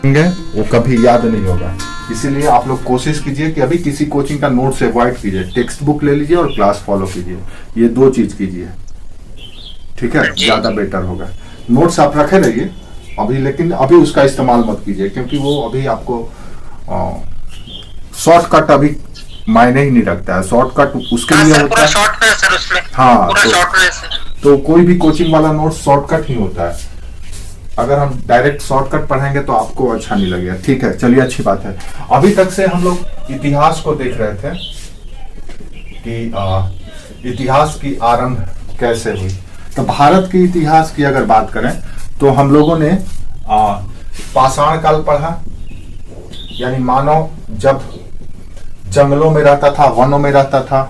वो कभी याद नहीं होगा। इसीलिए आप लोग कोशिश कीजिए कि अभी किसी कोचिंग का नोट से अवॉइड कीजिए, टेक्स्ट बुक ले लीजिए और क्लास फॉलो कीजिए, ये दो चीज कीजिए, ठीक है, ज्यादा बेटर होगा। नोट्स आप रखे रहिए अभी, लेकिन अभी उसका इस्तेमाल मत कीजिए, क्योंकि वो अभी आपको शॉर्टकट अभी मायने ही नहीं रखता है। शॉर्टकट उसके लिए होता है, हाँ, तो कोई भी कोचिंग वाला नोट शॉर्टकट ही होता है। अगर हम डायरेक्ट शॉर्टकट पढ़ेंगे तो आपको अच्छा नहीं लगेगा, ठीक है, चलिए, अच्छी बात है। अभी तक से हम लोग इतिहास को देख रहे थे कि इतिहास की आरंभ कैसे हुई। तो भारत के इतिहास की अगर बात करें तो हम लोगों ने पाषाण काल पढ़ा, यानी मानव जब जंगलों में रहता था, वनों में रहता था,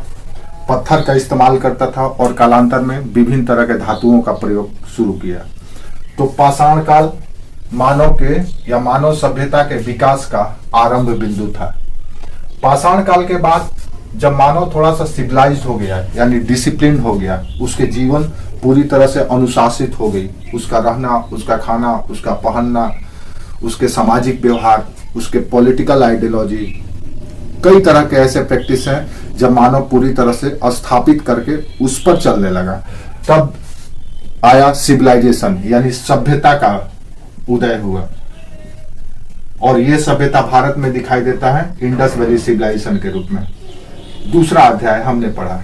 पत्थर का इस्तेमाल करता था और कालांतर में विभिन्न तरह के धातुओं का प्रयोग शुरू किया। तो पाषाण काल मानव के या मानव सभ्यता के विकास का आरंभ बिंदु था। पाषाण काल के बाद जब मानव थोड़ा सा सिविलाइज्ड हो गया, यानी डिसिप्लिन हो गया, उसके जीवन पूरी तरह से अनुशासित हो गई, उसका रहना, उसका खाना, उसका पहनना, उसके सामाजिक व्यवहार, उसके पॉलिटिकल आइडियोलॉजी, कई तरह के ऐसे प्रैक्टिस हैं जब मानव पूरी तरह से स्थापित करके उस पर चलने लगा, तब आया सिविलाइजेशन, यानी सभ्यता का उदय हुआ। और यह सभ्यता भारत में दिखाई देता है इंडस वैली सिविलाइजेशन के रूप में। दूसरा अध्याय हमने पढ़ा,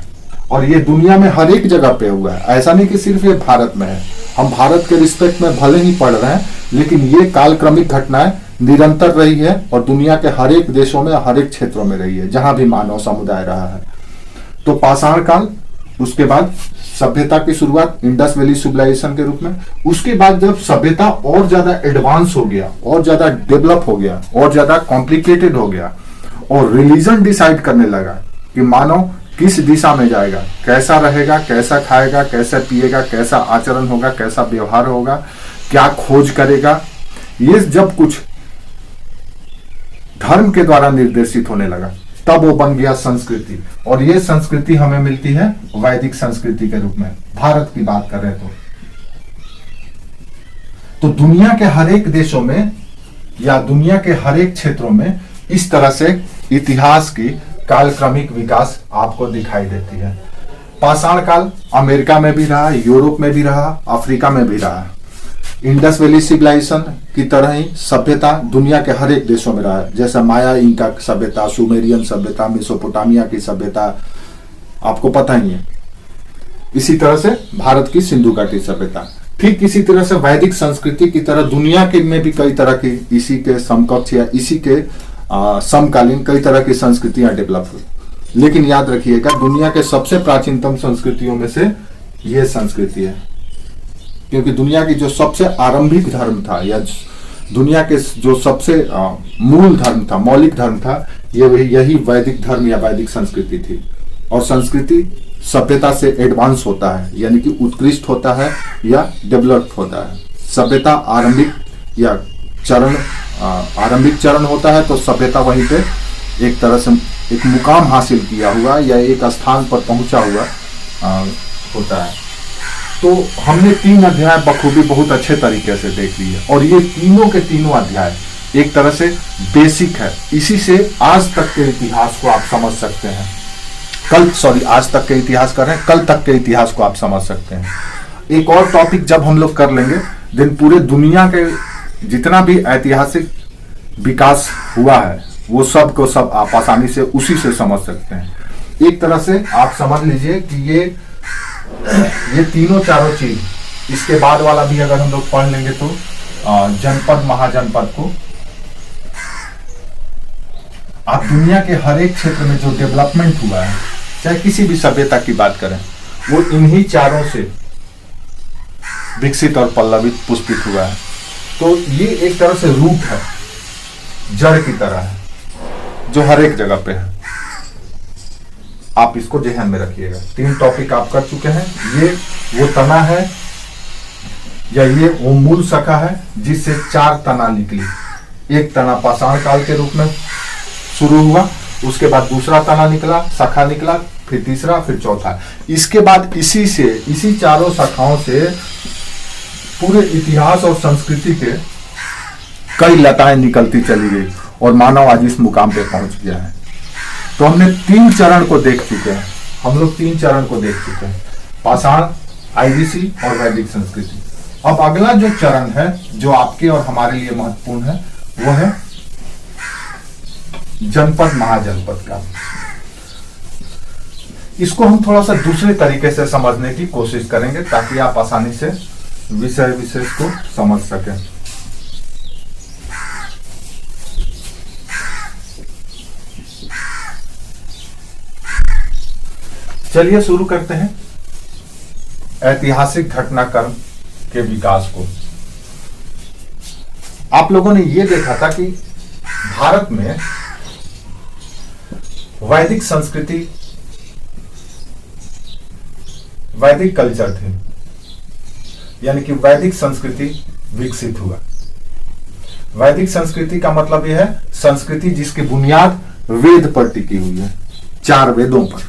और ये दुनिया में हर एक जगह पे हुआ है, ऐसा नहीं कि सिर्फ ये भारत में है। हम भारत के रिस्पेक्ट में भले ही पढ़ रहे हैं, लेकिन ये कालक्रमिक घटनाएं निरंतर रही है और दुनिया के हर एक देशों में, हर एक क्षेत्रों में रही है, जहां भी मानव समुदाय रहा है। तो पाषाण काल, उसके बाद सभ्यता की शुरुआत इंडस वैली सिविलाइजेशन के रूप में। उसके बाद जब सभ्यता और ज्यादा एडवांस हो गया, और ज्यादा डेवलप हो गया, और ज्यादा कॉम्प्लिकेटेड हो गया, और रिलीजन डिसाइड करने लगा कि मानव किस दिशा में जाएगा, कैसा रहेगा, कैसा खाएगा, कैसा पिएगा, कैसा आचरण होगा, कैसा व्यवहार होगा, क्या खोज करेगा, ये जब कुछ धर्म के द्वारा निर्देशित होने लगा, तब वो बन गया संस्कृति। और ये संस्कृति हमें मिलती है वैदिक संस्कृति के रूप में। भारत की बात कर रहे तो दुनिया के हर एक देशों में या दुनिया के हर एक क्षेत्रों में इस तरह से इतिहास की कालक्रमिक विकास आपको दिखाई देती है। पाषाण काल अमेरिका में भी रहा, यूरोप में भी रहा, अफ्रीका में भी रहा। इंडस वैली सिविलाइजेशन की तरह ही सभ्यता दुनिया के हर एक देशों में रहा है, जैसे माया इंका सभ्यता, सुमेरियन सभ्यता, मेसोपोटामिया की सभ्यता, आपको पता ही है। इसी तरह से भारत की सिंधु घाटी सभ्यता, ठीक इसी तरह से वैदिक संस्कृति की तरह दुनिया के में भी कई तरह की इसी के समकक्ष या इसी के समकालीन कई तरह की संस्कृतियां डेवलप हुई। लेकिन याद रखिएगा, दुनिया के सबसे प्राचीनतम संस्कृतियों में से यह संस्कृति है, क्योंकि दुनिया की जो सबसे आरंभिक धर्म था या दुनिया के जो सबसे मूल धर्म था, मौलिक धर्म था, यही वैदिक धर्म या वैदिक संस्कृति थी। और संस्कृति सभ्यता से एडवांस होता है, यानी कि उत्कृष्ट होता है या डेवलप होता है। सभ्यता आरंभिक या आरंभिक चरण होता है, तो सभ्यता वहीं पे एक तरह से एक मुकाम हासिल किया हुआ या एक स्थान पर पहुंचा हुआ होता है। तो हमने 3 अध्याय बखूबी बहुत अच्छे तरीके से देख लिए, और ये तीनों के तीनों अध्याय एक तरह से बेसिक है। इसी से आज तक के इतिहास को आप समझ सकते हैं। आज तक के इतिहास कर रहे हैं, कल तक के इतिहास को आप समझ सकते हैं। एक और टॉपिक जब हम लोग कर लेंगे, दिन पूरे दुनिया के जितना भी ऐतिहासिक विकास हुआ है वो सब को सब आप आसानी से उसी से समझ सकते हैं। एक तरह से आप समझ लीजिए कि ये तीनों चारों चीज, इसके बाद वाला भी अगर हम लोग पढ़ लेंगे तो जनपद महाजनपद को, आप दुनिया के हर एक क्षेत्र में जो डेवलपमेंट हुआ है, चाहे किसी भी सभ्यता की बात करें, वो इन्हीं चारों से विकसित और पल्लवित पुष्पित हुआ है। तो ये एक तरह से रूट है, जड़ की तरह है, जो हर एक जगह पे है। आप इसको ध्यान में रखिएगा। 3 टॉपिक आप कर चुके हैं। ये वो तना है या ये वो मूल शाखा है जिससे 4 तना निकली। एक तना पाषाण काल के रूप में शुरू हुआ, उसके बाद दूसरा तना निकला, शाखा निकला, फिर तीसरा, फिर चौथा। इसके बाद इसी चारों शाखाओं से पूरे इतिहास और संस्कृति के कई लताएं निकलती चली गई और मानव आज इस मुकाम पे पहुंच गया है। तो हमने 3 चरण को देख चुके हैं, हम लोग 3 चरण को देख चुके हैं, पाषाण, आईबीसी और वैदिक संस्कृति। अब अगला जो चरण है जो आपके और हमारे लिए महत्वपूर्ण है वो है जनपद महाजनपद का। इसको हम थोड़ा सा दूसरे तरीके से समझने की कोशिश करेंगे ताकि आप आसानी से विषय विशेष को समझ सकें। चलिए शुरू करते हैं ऐतिहासिक घटनाक्रम के विकास को। आप लोगों ने यह देखा था कि भारत में वैदिक संस्कृति, वैदिक कल्चर थे, यानी कि वैदिक संस्कृति विकसित हुआ। वैदिक संस्कृति का मतलब यह है संस्कृति जिसकी बुनियाद वेद पर टिकी हुई है, 4 वेदों पर।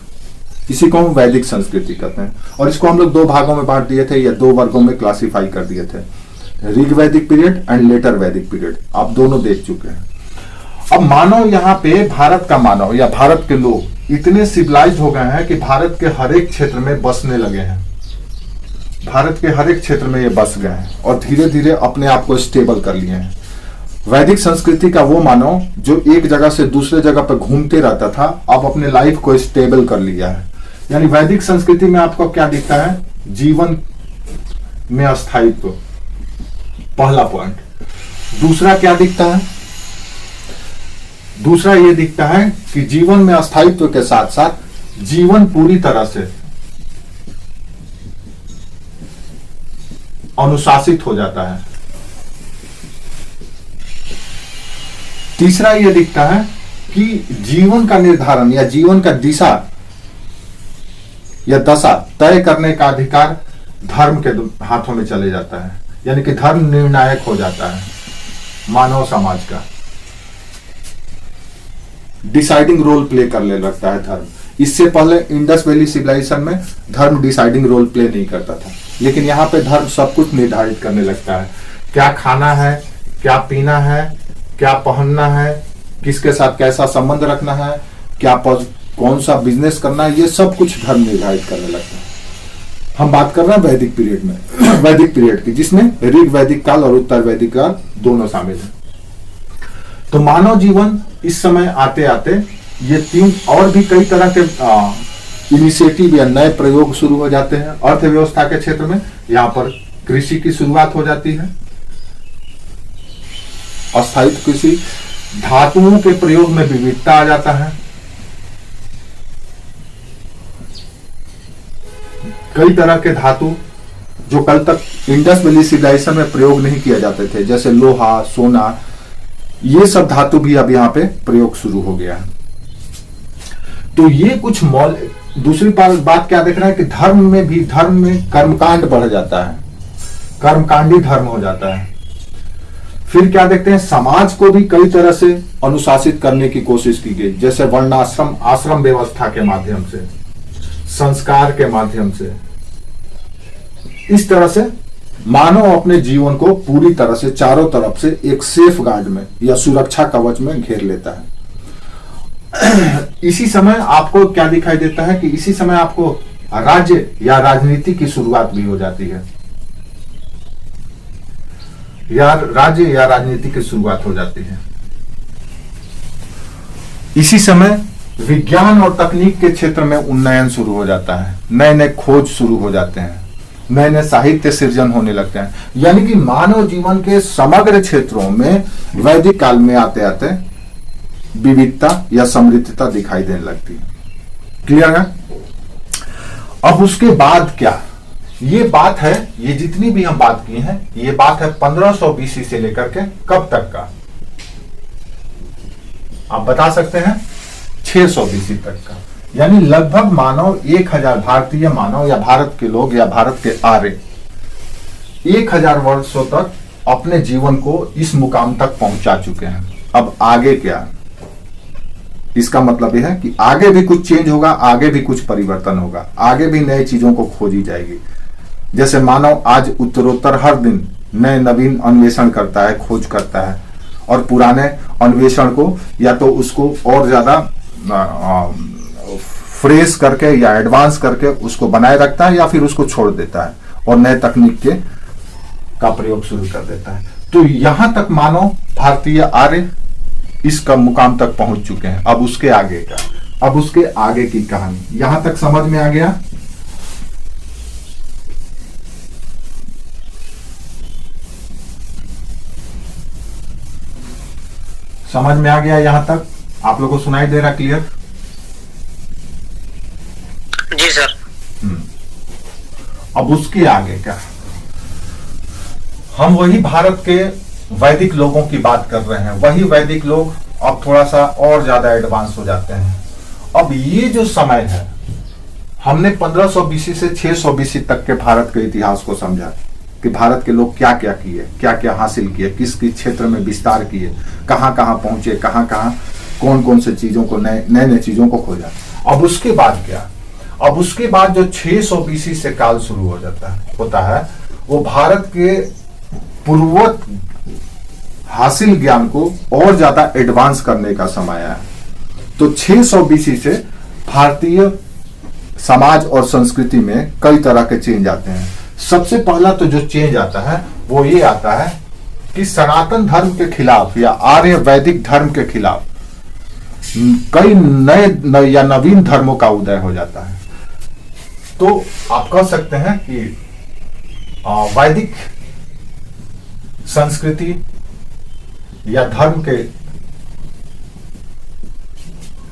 इसी को हम वैदिक संस्कृति कहते हैं। और इसको हम लोग 2 भागों में बांट दिए थे या 2 वर्गों में क्लासिफाई कर दिए थे, ऋग वैदिक पीरियड एंड लेटर वैदिक पीरियड। आप दोनों देख चुके हैं। अब मानव यहाँ पे, भारत का मानव या भारत के लोग इतने सिविलाइज्ड हो गए हैं कि भारत के हर एक क्षेत्र में बसने लगे हैं। भारत के हर एक क्षेत्र में ये बस गए हैं और धीरे धीरे अपने आप को स्टेबल कर लिए हैं। वैदिक संस्कृति का वो मानव जो एक जगह से दूसरे जगह पर घूमते रहता था, अब अपने लाइफ को स्टेबल कर लिया है। यानी वैदिक संस्कृति में आपको क्या दिखता है? जीवन में अस्थायित्व, पहला पॉइंट। दूसरा क्या दिखता है? दूसरा ये दिखता है कि जीवन में अस्थायित्व के साथ साथ जीवन पूरी तरह से अनुशासित हो जाता है। तीसरा ये दिखता है कि जीवन का निर्धारण या जीवन का दिशा या दशा तय करने का अधिकार धर्म के हाथों में चले जाता है। यानी कि धर्म निर्णायक हो जाता है मानव समाज का, डिसाइडिंग रोल प्ले करने लगता है धर्म। इससे पहले इंडस वैली सिविलाइजेशन में धर्म डिसाइडिंग रोल प्ले नहीं करता था, लेकिन यहाँ पे धर्म सब कुछ निर्धारित करने लगता है। क्या खाना है, क्या पीना है, क्या पहनना है, किसके साथ कैसा संबंध रखना है, क्या कौन सा बिजनेस करना है, ये सब कुछ धर्म निर्धारित करने लगता है। हम बात कर रहे हैं वैदिक पीरियड में, वैदिक पीरियड की, जिसमें ऋग वैदिक काल और उत्तर वैदिक काल दोनों शामिल है। तो मानव जीवन इस समय आते आते ये 3 और भी कई तरह के इनिशिएटिव या नए प्रयोग शुरू हो जाते हैं। अर्थव्यवस्था के क्षेत्र में यहाँ पर कृषि की शुरुआत हो जाती है, अस्थायित्व कृषि, धातुओं के प्रयोग में विविधता आ जाता है। कई तरह के धातु जो कल तक इंडस वैली सिविलाइजेशन में प्रयोग नहीं किए जाते थे, जैसे लोहा, सोना, ये सब धातु भी अब यहाँ पे प्रयोग शुरू हो गया है। तो ये कुछ दूसरी बात क्या देख रहे हैं कि धर्म में कर्मकांड बढ़ जाता है, कर्मकांडी धर्म हो जाता है। फिर क्या देखते हैं, समाज को भी कई तरह से अनुशासित करने की कोशिश की गई, जैसे वर्णाश्रम, आश्रम व्यवस्था के माध्यम से, संस्कार के माध्यम से। इस तरह से मानव अपने जीवन को पूरी तरह से चारों तरफ से एक सेफ गार्ड में या सुरक्षा कवच में घेर लेता है। इसी समय आपको क्या दिखाई देता है कि इसी समय आपको राज्य या राजनीति की शुरुआत भी हो जाती है, या राज्य या राजनीति की शुरुआत हो जाती है। इसी समय विज्ञान और तकनीक के क्षेत्र में उन्नयन शुरू हो जाता है, नए नए खोज शुरू हो जाते हैं, नए नए साहित्य सृजन होने लगते हैं। यानी कि मानव जीवन के समग्र क्षेत्रों में वैदिक काल में आते आते विविधता या समृद्धता दिखाई देने लगती है। क्लियर है? अब उसके बाद क्या, ये बात है, ये जितनी भी हम बात की हैं, ये बात है 1500 बीसी से लेकर के कब तक का? आप बता सकते हैं 600 बीसी तक का। यानी लगभग मानव 1000, भारतीय मानव या भारत के लोग या भारत के आर्य 1000 वर्षों तक अपने जीवन को इस मुकाम तक पहुंचा चुके हैं। अब आगे क्या? इसका मतलब यह है कि आगे भी कुछ चेंज होगा, आगे भी कुछ परिवर्तन होगा, आगे भी नई चीजों को खोजी जाएगी। जैसे मानव आज उत्तरोत्तर हर दिन नए नवीन अन्वेषण करता है, खोज करता है, और पुराने अन्वेषण को या तो उसको और ज्यादा फ्रेश करके या एडवांस करके उसको बनाए रखता है, या फिर उसको छोड़ देता है और नए तकनीक का प्रयोग शुरू कर देता है। तो यहां तक मानो भारतीय आर्य इसका मुकाम तक पहुंच चुके हैं। अब उसके आगे का, अब उसके आगे की कहानी यहां तक समझ में आ गया। समझ में आ गया यहां तक? आप लोगों को सुनाई दे रहा क्लियर? जी सर। अब उसके आगे का, हम वही भारत के वैदिक लोगों की बात कर रहे हैं। वही वैदिक लोग अब थोड़ा सा और ज्यादा एडवांस हो जाते हैं। अब ये जो समय है, हमने 1500 बीसी से 600 बीसी तक के भारत के इतिहास को समझा कि भारत के लोग क्या क्या किए, क्या क्या हासिल किए, किस किस क्षेत्र में विस्तार किए, कहां कहां पहुंचे, कहां कहां कौन कौन से चीजों को, नए नए चीजों को खोजा। अब उसके बाद क्या? अब उसके बाद जो 600 बीसी से काल शुरू हो जाता है, होता है, वो भारत के पूर्ववत हासिल ज्ञान को और ज्यादा एडवांस करने का समय है। तो 600 बीसी से भारतीय समाज और संस्कृति में कई तरह के चेंज आते हैं। सबसे पहला तो जो चेंज आता है वो ये आता है कि सनातन धर्म के खिलाफ या आर्य वैदिक धर्म के खिलाफ कई नए या नवीन धर्मों का उदय हो जाता है। तो आप कह सकते हैं कि वैदिक संस्कृति या धर्म के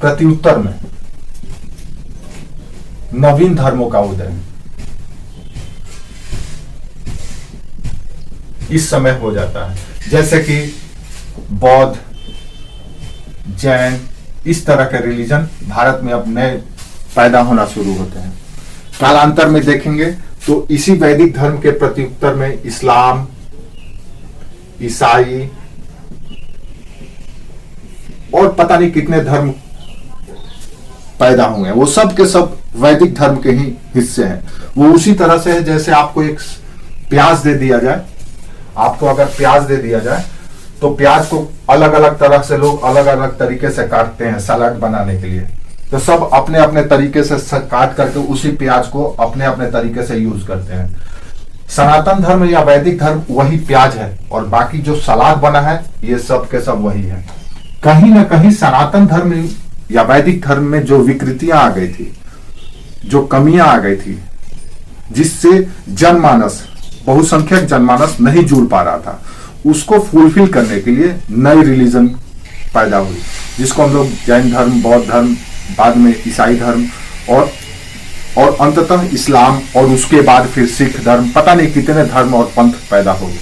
प्रत्युत्तर में नवीन धर्मों का उदय इस समय हो जाता है। जैसे कि बौद्ध, जैन, इस तरह के रिलीजन भारत में अब नए पैदा होना शुरू होते हैं। कालांतर में देखेंगे तो इसी वैदिक धर्म के प्रत्युत्तर में इस्लाम, ईसाई और पता नहीं कितने धर्म पैदा हुए हैं। वो सब के सब वैदिक धर्म के ही हिस्से हैं। वो उसी तरह से है जैसे आपको एक प्याज दे दिया जाए, आपको अगर प्याज दे दिया जाए तो प्याज को अलग अलग तरह से लोग अलग अलग तरीके से काटते हैं सलाद बनाने के लिए। तो सब अपने अपने तरीके से काट करके उसी प्याज को अपने अपने तरीके से यूज करते हैं। सनातन धर्म या वैदिक धर्म वही प्याज है और बाकी जो सलाद बना है ये सब के सब वही है। कहीं ना कहीं सनातन धर्म या वैदिक धर्म में जो विकृतियां आ गई थी, जो कमियां आ गई थी, जिससे जनमानस, बहुसंख्यक जनमानस नहीं जुड़ पा रहा था, उसको फुलफिल करने के लिए नई रिलीजन पैदा हुई, जिसको हम लोग जैन धर्म, बौद्ध धर्म, बाद में ईसाई धर्म और अंततः इस्लाम, और उसके बाद फिर सिख धर्म, पता नहीं कितने धर्म और पंथ पैदा हो गए।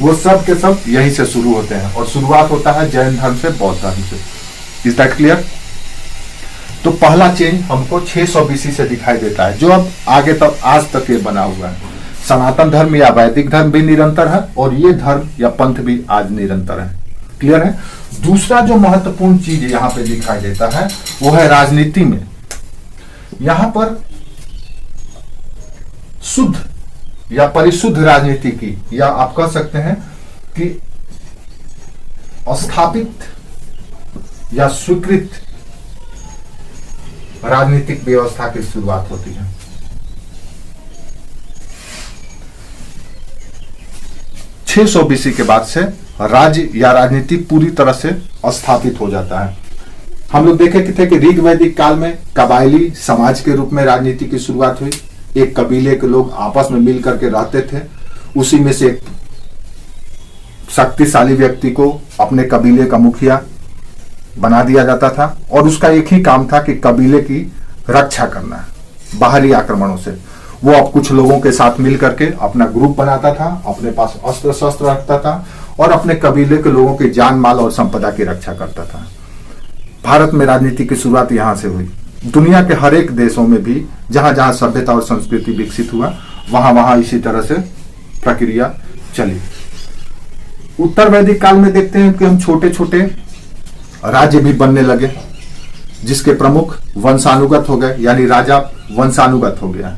वो सब के सब यहीं से शुरू होते हैं और शुरुआत होता है जैन धर्म से, बौद्ध धर्म से। Is that clear? तो पहला चेंज हमको 600 बीसी से दिखाई देता है, जो अब आगे तक आज तक ये बना हुआ है। सनातन धर्म या वैदिक धर्म भी निरंतर है और ये धर्म या पंथ भी आज निरंतर है। क्लियर है? दूसरा जो महत्वपूर्ण चीज यहां पे दिखाई देता है वो है राजनीति में। यहां पर शुद्ध या परिशुद्ध राजनीति की, या आप कह सकते हैं कि स्थापित या स्वीकृत राजनीतिक व्यवस्था की शुरुआत होती है। छह सौ बीसी के बाद से राज्य या राजनीति पूरी तरह से स्थापित हो जाता है। हम लोग देखे थे कि ऋग वैदिक काल में कबायली समाज के रूप में राजनीति की शुरुआत हुई। एक कबीले के लोग आपस में मिल करके रहते थे, उसी में से एक शक्तिशाली व्यक्ति को अपने कबीले का मुखिया बना दिया जाता था और उसका एक ही काम था कि कबीले की रक्षा करना बाहरी आक्रमणों से। वो अब कुछ लोगों के साथ मिल करके अपना ग्रुप बनाता था, अपने पास अस्त्र शस्त्र रखता था और अपने कबीले के लोगों की जान माल और संपदा की रक्षा करता था। भारत में राजनीति की शुरुआत यहां से हुई। दुनिया के हर एक देशों में भी जहां जहां सभ्यता और संस्कृति विकसित हुआ वहां वहां इसी तरह से प्रक्रिया चली। उत्तर वैदिक काल में देखते हैं कि हम छोटे छोटे राज्य भी बनने लगे, जिसके प्रमुख वंशानुगत हो गए, यानी राजा वंशानुगत हो गया।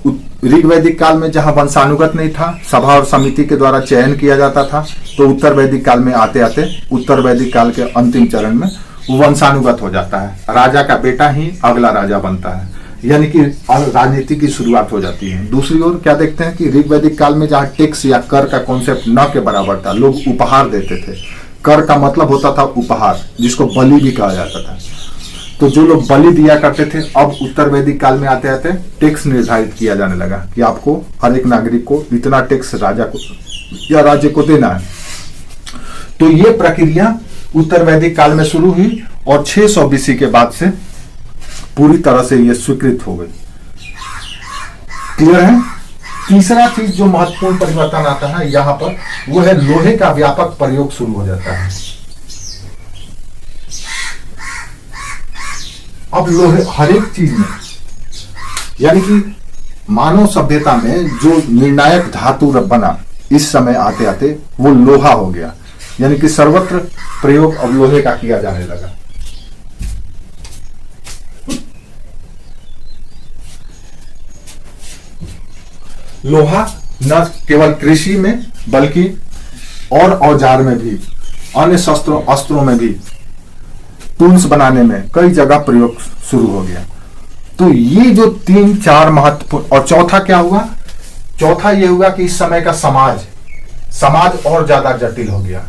ऋग वैदिक काल में जहां वंशानुगत नहीं था, सभा और समिति के द्वारा चयन किया जाता था, तो उत्तर वैदिक काल में आते आते उत्तर वैदिक काल के अंतिम चरण में वंशानुगत हो जाता है। राजा का बेटा ही अगला राजा बनता है, यानी कि राजनीति की शुरुआत हो जाती है। दूसरी ओर क्या देखते हैं कि ऋग वैदिक काल में जहाँ टैक्स या कर का कॉन्सेप्ट न के बराबर था, लोग उपहार देते थे। कर का मतलब होता था उपहार, जिसको बलि भी कहा जाता था। तो जो लोग बलि दिया करते थे, अब उत्तर वैदिक काल में आते आते टैक्स निर्धारित किया जाने लगा कि आपको हर एक नागरिक को इतना टैक्स राजा को या राज्य को देना है। तो ये प्रक्रिया उत्तर वैदिक काल में शुरू हुई और 600 बीसी के बाद से पूरी तरह से ये स्वीकृत हो गई। क्लियर है? तीसरा चीज जो महत्वपूर्ण परिवर्तन आता है यहां पर, वो है लोहे का व्यापक प्रयोग शुरू हो जाता है। अब लोहे हर एक चीज में, यानी कि मानव सभ्यता में जो निर्णायक धातु बना, इस समय आते आते वो लोहा हो गया, यानी कि सर्वत्र प्रयोग अब लोहे का किया जाने लगा। लोहा न केवल कृषि में बल्कि और औजार में भी, अन्य शस्त्रों अस्त्रों में भी, टूल्स बनाने में कई जगह प्रयोग शुरू हो गया। तो ये जो 3-4 महत्वपूर्ण, और चौथा क्या हुआ? चौथा ये हुआ कि इस समय का समाज और ज्यादा जटिल हो गया,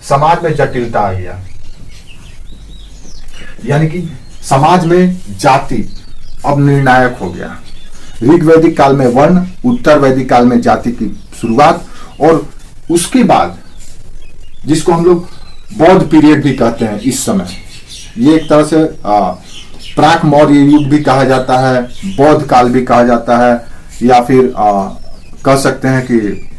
समाज में जटिलता आ गया, यानी कि समाज में जाति अब निर्णायक हो गया। ऋग वैदिक काल में वर्ण, उत्तर वैदिक काल में जाति की शुरुआत, और उसके बाद जिसको हम लोग बौद्ध पीरियड भी कहते हैं, इस समय ये एक तरह से प्राक मौर्य युग भी कहा जाता है, बौद्ध काल भी कहा जाता है, या फिर कह सकते हैं कि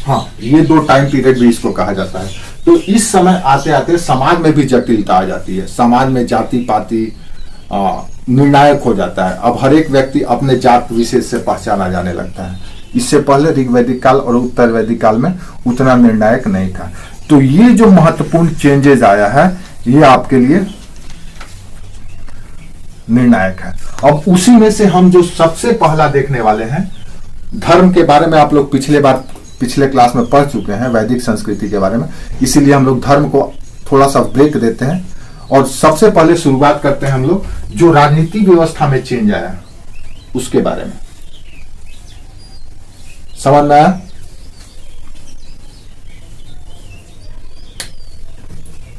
हाँ, ये 2 टाइम पीरियड भी इसको कहा जाता है। तो इस समय आते आते समाज में भी जटिलता आ जाती है, समाज में जाति पाति निर्णायक हो जाता है। अब हर एक व्यक्ति अपने जात विशेष से पहचाना जाने लगता है। इससे पहले ऋग वैदिक काल और उत्तर वैदिक काल में उतना निर्णायक नहीं था। तो ये जो महत्वपूर्ण चेंजेस आया है, ये आपके लिए निर्णायक है। अब उसी में से हम जो सबसे पहला देखने वाले हैं, धर्म के बारे में आप लोग पिछले क्लास में पढ़ चुके हैं, वैदिक संस्कृति के बारे में, इसीलिए हम लोग धर्म को थोड़ा सा ब्रेक देते हैं और सबसे पहले शुरुआत करते हैं हम लोग जो राजनीतिक व्यवस्था में चेंज आया उसके बारे में। समझ में आया?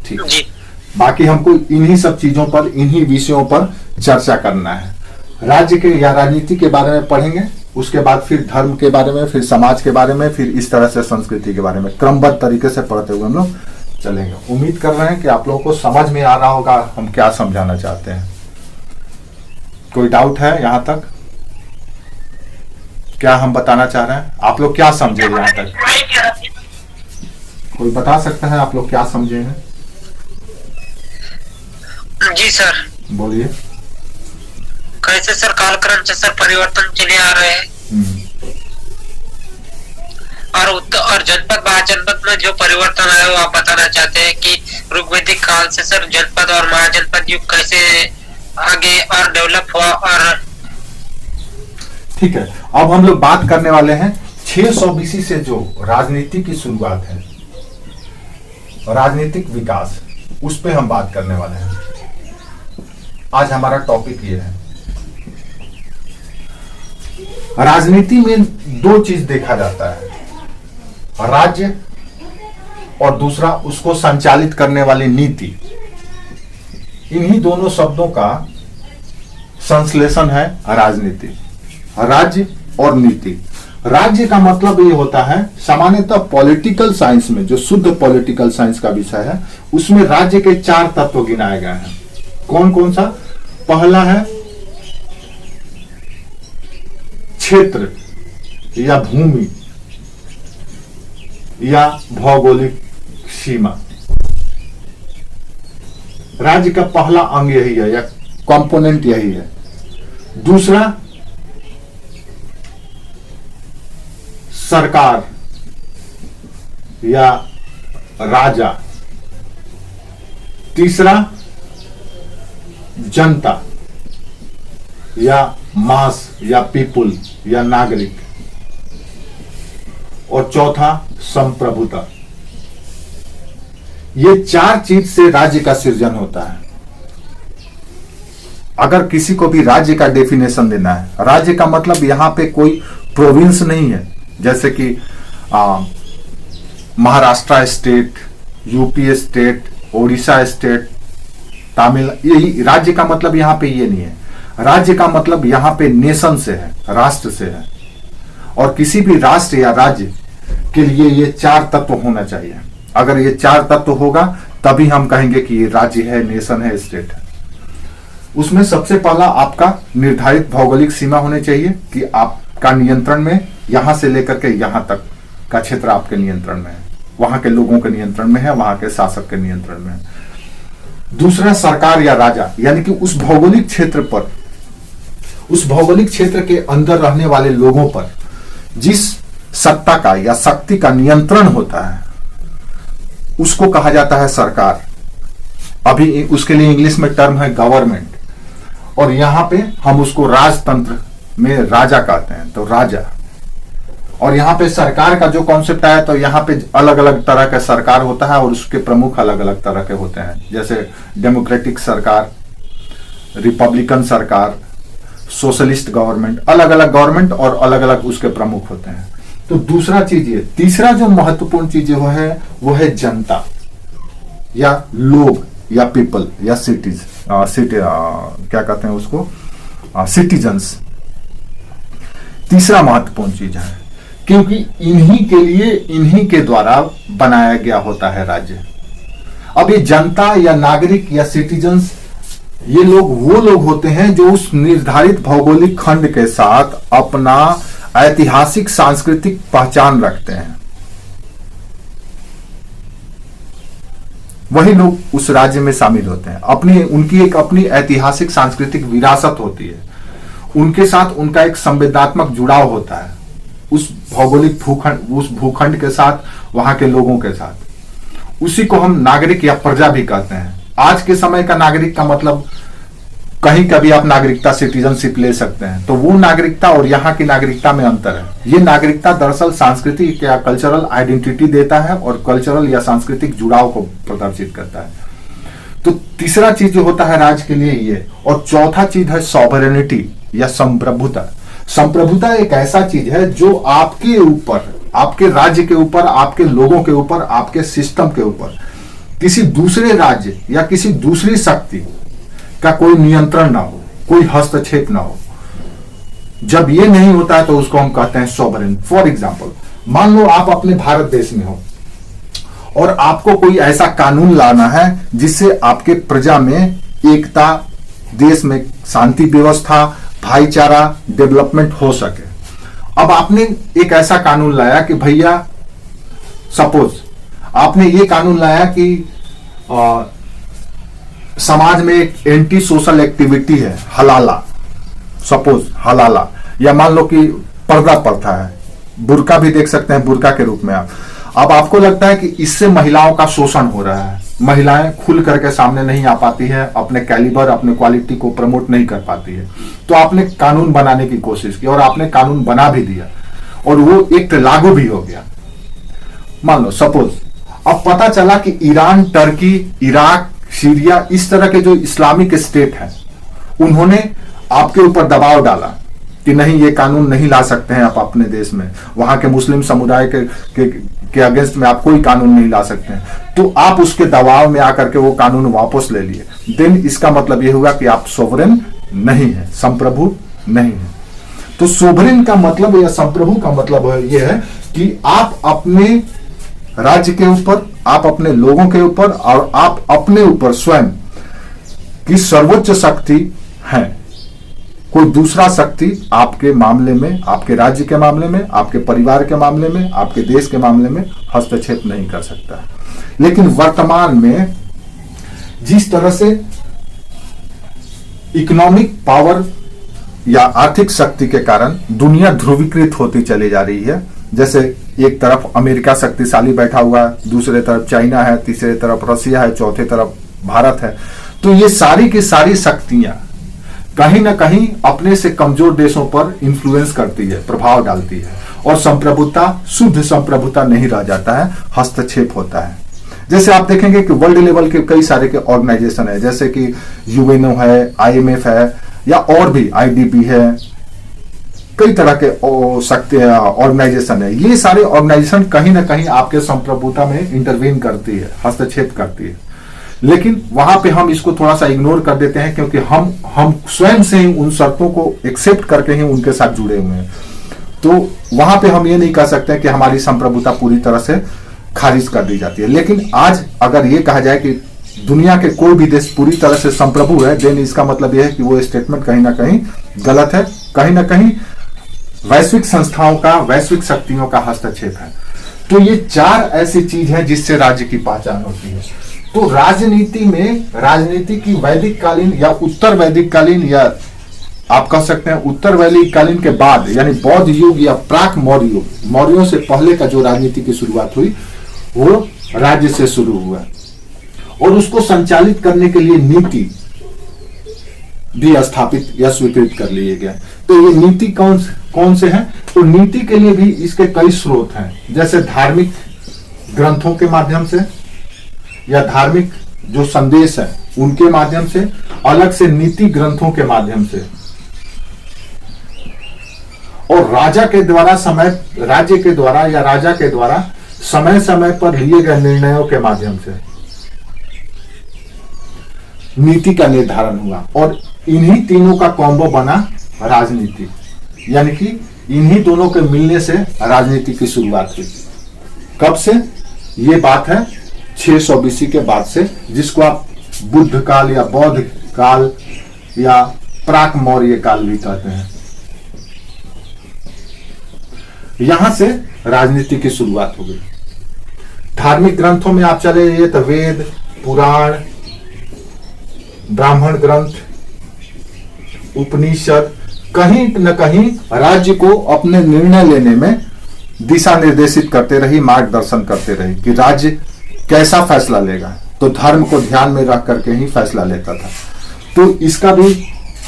ठीक, बाकी हमको इन्हीं सब चीजों पर, इन्हीं विषयों पर चर्चा करना है। राज्य के या राजनीति के बारे में पढ़ेंगे, उसके बाद फिर धर्म के बारे में, फिर समाज के बारे में, फिर इस तरह से संस्कृति के बारे में क्रमबद्ध तरीके से पढ़ते हुए हम लोग चलेंगे। उम्मीद कर रहे हैं कि आप लोगों को समझ में आ रहा होगा हम क्या समझाना चाहते हैं। कोई डाउट है यहां तक? क्या हम बताना चाह रहे हैं? आप लोग क्या समझे यहां तक? कोई बता सकता है आप लोग क्या समझे हैं? जी सर, बोलिए। कैसे सर कालक्रम से सर परिवर्तन चले आ रहे हैं, और जनपद महाजनपद में जो परिवर्तन आया वो आप बताना चाहते हैं कि ऋग्वैदिक काल से सर जनपद और महाजनपद युग कैसे आगे और डेवलप हुआ। और ठीक है, अब हम लोग बात करने वाले हैं 600 बीसी से जो राजनीति की शुरुआत है, राजनीतिक विकास, उस पे हम बात करने वाले हैं। आज हमारा टॉपिक ये है। राजनीति में 2 चीज देखा जाता है, राज्य और दूसरा उसको संचालित करने वाली नीति। इन्हीं दोनों शब्दों का संश्लेषण है राजनीति, राज्य और नीति। राज्य का मतलब ये होता है, सामान्यतः पॉलिटिकल साइंस में, जो शुद्ध पॉलिटिकल साइंस का विषय है, उसमें राज्य के 4 तत्व गिनाए गए हैं। कौन कौन सा? पहला है क्षेत्र या भूमि या भौगोलिक सीमा। राज्य का पहला अंग यही है या कंपोनेंट यही है। दूसरा सरकार या राजा। तीसरा जनता या मास या पीपुल या नागरिक, और चौथा संप्रभुता। ये 4 चीज से राज्य का सृजन होता है। अगर किसी को भी राज्य का डेफिनेशन देना है, राज्य का मतलब यहां पे कोई प्रोविंस नहीं है, जैसे कि Maharashtra state, UP state, Odisha state, Tamil, यही राज्य का मतलब यहां पे ये नहीं है। राज्य का मतलब यहां पे नेशन से है, राष्ट्र से है। और किसी भी राष्ट्र या राज्य के लिए ये 4 तत्व होना चाहिए। अगर ये 4 तत्व होगा तभी हम कहेंगे कि ये राज्य है, नेशन है, स्टेट है। उसमें सबसे पहला आपका निर्धारित भौगोलिक सीमा होनी चाहिए कि आपका नियंत्रण में यहां से लेकर के यहां तक का क्षेत्र आपके नियंत्रण में है, वहां के लोगों के नियंत्रण में है, वहां के शासक के नियंत्रण में है। दूसरा सरकार या राजा, यानी कि उस भौगोलिक क्षेत्र पर, उस भौगोलिक क्षेत्र के अंदर रहने वाले लोगों पर जिस सत्ता का या शक्ति का नियंत्रण होता है उसको कहा जाता है सरकार। अभी उसके लिए इंग्लिश में टर्म है गवर्नमेंट, और यहां पे हम उसको राजतंत्र में राजा कहते हैं, तो राजा। और यहाँ पे सरकार का जो कॉन्सेप्ट आया, तो यहाँ पे अलग अलग तरह का सरकार होता है और उसके प्रमुख अलग अलग तरह के होते हैं, जैसे डेमोक्रेटिक सरकार, रिपब्लिकन सरकार, सोशलिस्ट गवर्नमेंट, अलग अलग गवर्नमेंट और अलग अलग उसके प्रमुख होते हैं। तो दूसरा चीज ये, तीसरा जो महत्वपूर्ण चीज वो है जनता या लोग या पीपल या सिटीज, क्या कहते हैं उसको, सिटीजन्स। तीसरा महत्वपूर्ण चीज है, क्योंकि इन्हीं के लिए, इन्हीं के द्वारा बनाया गया होता है राज्य। अब ये जनता या नागरिक या सिटीजन्स, ये लोग वो लोग होते हैं जो उस निर्धारित भौगोलिक खंड के साथ अपना ऐतिहासिक सांस्कृतिक पहचान रखते हैं। वही लोग उस राज्य में शामिल होते हैं। उनकी एक अपनी ऐतिहासिक सांस्कृतिक विरासत होती है, उनके साथ उनका एक संवेदनात्मक जुड़ाव होता है उस भौगोलिक भूखंड, उस भूखंड के साथ, वहां के लोगों के साथ। उसी को हम नागरिक या प्रजा भी कहते हैं। आज के समय का नागरिक का मतलब, कहीं कभी आप नागरिकता, सिटीजनशिप ले सकते हैं, तो वो नागरिकता और यहाँ की नागरिकता में अंतर है। ये नागरिकता दरअसल सांस्कृतिक या कल्चरल आइडेंटिटी देता है और कल्चरल या सांस्कृतिक जुड़ाव को प्रदर्शित करता है। तो तीसरा चीज जो होता है राज्य के लिए ये, और चौथा चीज है सॉवरेनिटी या संप्रभुता। संप्रभुता एक ऐसा चीज है जो आपके ऊपर, आपके राज्य के ऊपर, आपके लोगों के ऊपर, आपके सिस्टम के ऊपर किसी दूसरे राज्य या किसी दूसरी शक्ति का कोई नियंत्रण ना हो, कोई हस्तक्षेप ना हो। जब ये नहीं होता है तो उसको हम कहते हैं सॉवरेन। फॉर एग्जाम्पल, मान लो आप अपने भारत देश में हो और आपको कोई ऐसा कानून लाना है जिससे आपके प्रजा में एकता, देश में शांति व्यवस्था, भाईचारा, डेवलपमेंट हो सके। अब आपने एक ऐसा कानून लाया कि भैया, सपोज आपने ये कानून लाया कि समाज में एक एंटी सोशल एक्टिविटी है, हलाला, सपोज हलाला, या मान लो कि पर्दा प्रथा है, बुर्का भी देख सकते हैं बुर्का के रूप में आप। अब आपको लगता है कि इससे महिलाओं का शोषण हो रहा है, महिलाएं खुल करके सामने नहीं आ पाती है, अपने कैलिबर, अपने क्वालिटी को प्रमोट नहीं कर पाती है, तो आपने कानून बनाने की कोशिश की और आपने कानून बना भी दिया और वो एक्ट लागू भी हो गया, मान लो सपोज। अब पता चला कि ईरान, टर्की, इराक, सीरिया, इस तरह के जो इस्लामिक स्टेट हैं, उन्होंने आपके ऊपर दबाव डाला कि नहीं, ये कानून नहीं ला सकते हैं आप अपने देश में, वहां के मुस्लिम समुदाय के अगेंस्ट में आप कोई कानून नहीं ला सकते हैं। तो आप उसके दबाव में आकर के वो कानून वापस ले लिए। देन इसका मतलब ये हुआ कि आप सोवरेन नहीं है, संप्रभु नहीं है। तो सोवरेन का मतलब या संप्रभु का मतलब ये है कि आप अपने राज्य के ऊपर, आप अपने लोगों के ऊपर और आप अपने ऊपर स्वयं की सर्वोच्च शक्ति है। कोई दूसरा शक्ति आपके मामले में, आपके राज्य के मामले में, आपके परिवार के मामले में, आपके देश के मामले में हस्तक्षेप नहीं कर सकता। लेकिन वर्तमान में जिस तरह से इकोनॉमिक पावर या आर्थिक शक्ति के कारण दुनिया ध्रुवीकृत होती चली जा रही है, जैसे एक तरफ अमेरिका शक्तिशाली बैठा हुआ है, दूसरे तरफ चाइना है, तीसरे तरफ रसिया है, चौथे तरफ भारत है। तो ये सारी की सारी शक्तियां कहीं ना कहीं अपने से कमजोर देशों पर इन्फ्लुएंस करती है, प्रभाव डालती है, और संप्रभुता, शुद्ध संप्रभुता नहीं रह जाता है, हस्तक्षेप होता है। जैसे आप देखेंगे कि वर्ल्ड लेवल के कई सारे के ऑर्गेनाइजेशन है, जैसे कि यूएनओ है, आईएमएफ है, या और भी आईडीबी है, कई तरह के शक्ति ऑर्गेनाइजेशन है। ये सारे ऑर्गेनाइजेशन कहीं ना कहीं आपके संप्रभुता में इंटरवीन करती है, हस्तक्षेप करती है, लेकिन वहां पे हम इसको थोड़ा सा इग्नोर कर देते हैं, क्योंकि हम स्वयं से ही उन शर्तों को एक्सेप्ट करके ही उनके साथ जुड़े हुए हैं। तो वहां पे हम ये नहीं कह सकते कि हमारी संप्रभुता पूरी तरह से खारिज कर दी जाती है। लेकिन आज अगर ये कहा जाए कि दुनिया के कोई भी देश पूरी तरह से संप्रभु है, देन इसका मतलब यह है कि वो स्टेटमेंट कहीं ना कहीं गलत है, कहीं ना कहीं वैश्विक संस्थाओं का, वैश्विक शक्तियों का हस्तक्षेप है। तो ये 4 ऐसी चीज है जिससे राज्य की पहचान होती है। तो राजनीति में, राजनीति की वैदिक कालीन या उत्तर वैदिक कालीन, या आप कह सकते हैं उत्तर वैदिक कालीन के बाद, यानी बौद्ध युग या प्राक मौर्य युग, मौर्यों से पहले का जो राजनीति की शुरुआत हुई वो राज्य से शुरू हुआ, और उसको संचालित करने के लिए नीति भी स्थापित या स्वीकृत कर लिए गए। तो ये नीति कौन से हैं? तो नीति के लिए भी इसके कई स्रोत हैं, जैसे धार्मिक ग्रंथों के माध्यम से, या धार्मिक जो संदेश है उनके माध्यम से, अलग से नीति ग्रंथों के माध्यम से, और राज्य के द्वारा या राजा के द्वारा समय समय पर लिए गए निर्णयों के माध्यम से नीति का निर्धारण हुआ। और इन्हीं तीनों का कॉम्बो बना राजनीति, यानी कि इन्हीं दोनों के मिलने से राजनीति की शुरुआत हुई। कब से? ये बात है 600 बीसी के बाद से, जिसको आप बुद्ध काल या बौद्ध काल या प्राक मौर्य काल भी कहते हैं। यहां से राजनीति की शुरुआत हो गई। धार्मिक ग्रंथों में आप चले जाइए तो वेद, पुराण, ब्राह्मण ग्रंथ, उपनिषद कहीं न कहीं राज्य को अपने निर्णय लेने में दिशा निर्देशित करते रही, मार्गदर्शन करते रही कि राज्य कैसा फैसला लेगा। तो धर्म को ध्यान में रख करके ही फैसला लेता था। तो इसका भी